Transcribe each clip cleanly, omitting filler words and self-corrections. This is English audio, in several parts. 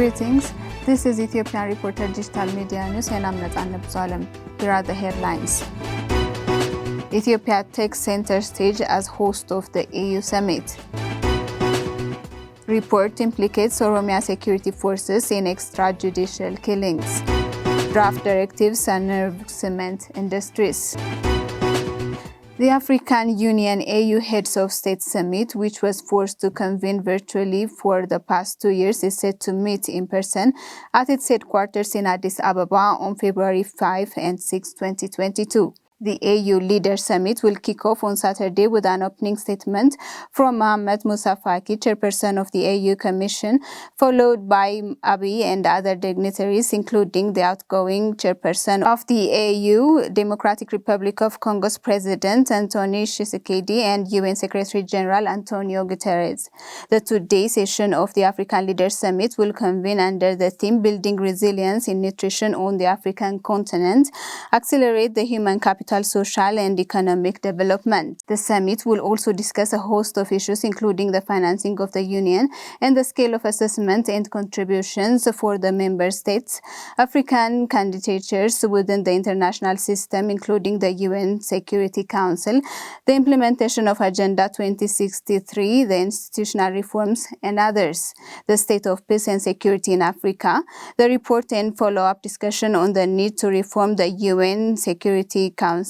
Greetings, this is Ethiopian Reporter Digital Media News and I'm Nathana Bzalem. Here are the headlines. Ethiopia takes center stage as host of the EU summit. Report implicates Oromia security forces in extrajudicial killings. Draft directives unnerve cement industries. The African Union AU Heads of State Summit, which was forced to convene virtually for the past 2 years, is set to meet in person at its headquarters in Addis Ababa on February 5 and 6, 2022. The AU Leader Summit will kick off on Saturday with an opening statement from Mohamed Moussa Faki, chairperson of the AU Commission, followed by Abiy and other dignitaries, including the outgoing chairperson of the AU, Democratic Republic of Congo's President Anthony Tshisekedi, and UN Secretary General Antonio Guterres. The two-day session of the African Leaders Summit will convene under the theme Building Resilience in Nutrition on the African Continent, Accelerate the Human Capital, Social and Economic Development. The summit will also discuss a host of issues, including the financing of the Union and the scale of assessment and contributions for the member states, African candidatures within the international system, including the UN Security Council, the implementation of Agenda 2063, the institutional reforms, and others, the state of peace and security in Africa, the report and follow-up discussion on the need to reform the UN Security Council,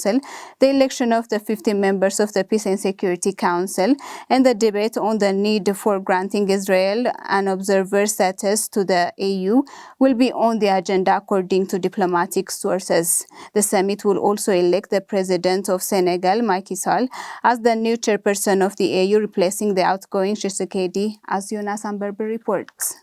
the election of the 50 members of the Peace and Security Council, and the debate on the need for granting Israel an observer status to the AU will be on the agenda according to diplomatic sources. The summit will also elect the president of Senegal, Macky Sall, as the new chairperson of the AU, replacing the outgoing Tshisekedi, as Jonas Amberber reports.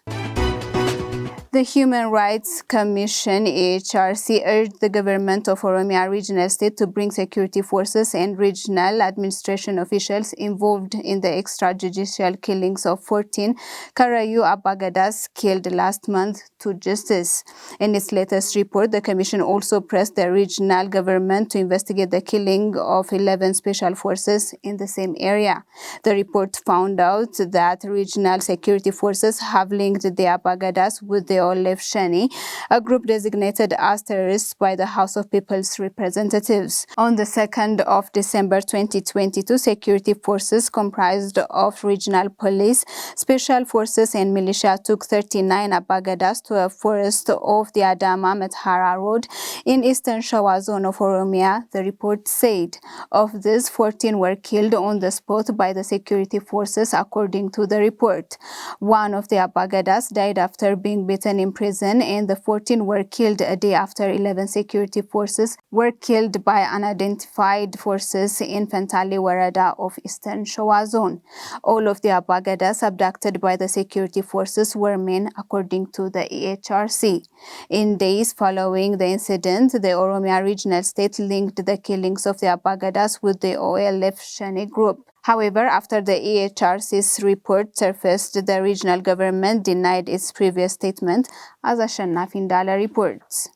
The Human Rights Commission (HRC) urged the government of Oromia regional state to bring security forces and regional administration officials involved in the extrajudicial killings of 14 Karayu Abagadas killed last month to justice. In its latest report, the Commission also pressed the regional government to investigate the killing of 11 special forces in the same area. The report found out that regional security forces have linked the Abagadas with the Sheni, a group designated as terrorists by the House of People's Representatives. On the 2nd of December 2022, security forces comprised of regional police, special forces and militia took 39 Abagadas to a forest off the Adama Methara Road in Eastern Shawa zone of Oromia, the report said. Of these, 14 were killed on the spot by the security forces, according to the report. One of the Abagadas died after being beaten in prison, and the 14 were killed a day after 11 security forces were killed by unidentified forces in Fentale Warada of Eastern Shawa zone. All of the Abagadas abducted by the security forces were men, according to the EHRC. In days following the incident, the Oromia regional state linked the killings of the Abagadas with the OLF Sheni group. However, after the EHRC's report surfaced, the regional government denied its previous statement, as Ashanaf Indala reports.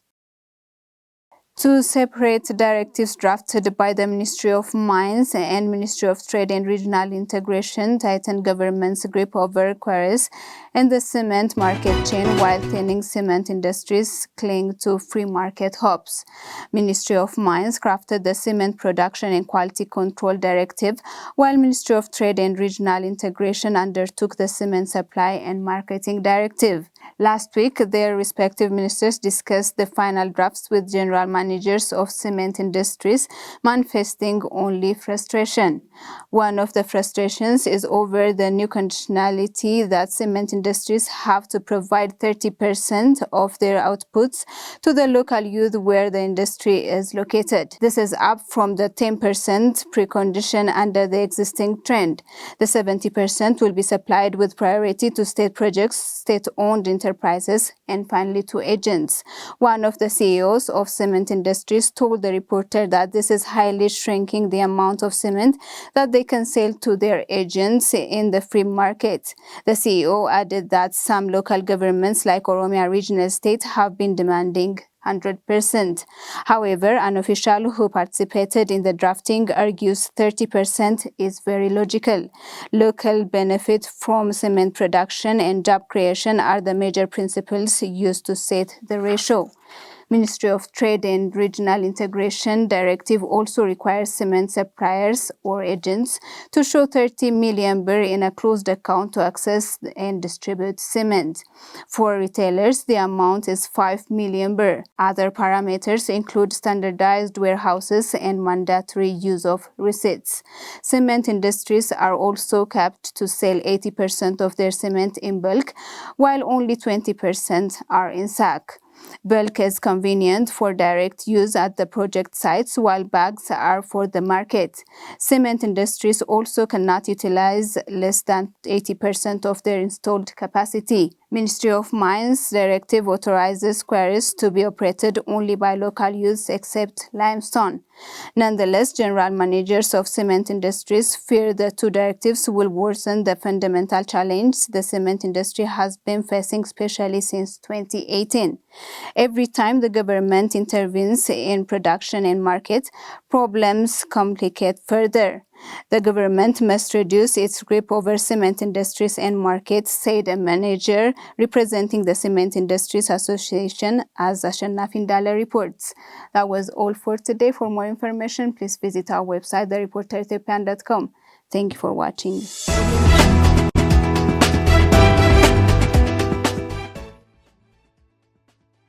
Two separate directives drafted by the Ministry of Mines and Ministry of Trade and Regional Integration tighten government's grip over quarries and the cement market chain while thinning cement industries cling to free market hopes. Ministry of Mines crafted the Cement Production and Quality Control Directive, while Ministry of Trade and Regional Integration undertook the Cement Supply and Marketing Directive. Last week, their respective ministers discussed the final drafts with general managers of cement industries, manifesting only frustration. One of the frustrations is over the new conditionality that cement industries have to provide 30% of their outputs to the local youth where the industry is located. This is up from the 10% precondition under the existing trend. The 70% will be supplied with priority to state projects, state-owned enterprises, and finally to agents. One of the CEOs of cement industries told the reporter that this is highly shrinking the amount of cement that they can sell to their agents in the free market. The CEO added that some local governments like Oromia regional state have been demanding 100%. However, an official who participated in the drafting argues 30% is very logical. Local benefit from cement production and job creation are the major principles used to set the ratio. Ministry of Trade and Regional Integration Directive also requires cement suppliers or agents to show 30 million birr in a closed account to access and distribute cement. For retailers, the amount is 5 million birr. Other parameters include standardized warehouses and mandatory use of receipts. Cement industries are also capped to sell 80% of their cement in bulk, while only 20% are in sack. Bulk is convenient for direct use at the project sites, while bags are for the market. Cement industries also cannot utilize less than 80% of their installed capacity. Ministry of Mines directive authorizes quarries to be operated only by local use except limestone. Nonetheless, general managers of cement industries fear the two directives will worsen the fundamental challenge the cement industry has been facing, especially since 2018. Every time the government intervenes in production and market, problems complicate further. The government must reduce its grip over cement industries and markets, said a manager representing the Cement Industries Association, as Ashannafi Ndale reports. That was all for today. For more information, please visit our website, thereporterethiopian.com. Thank you for watching.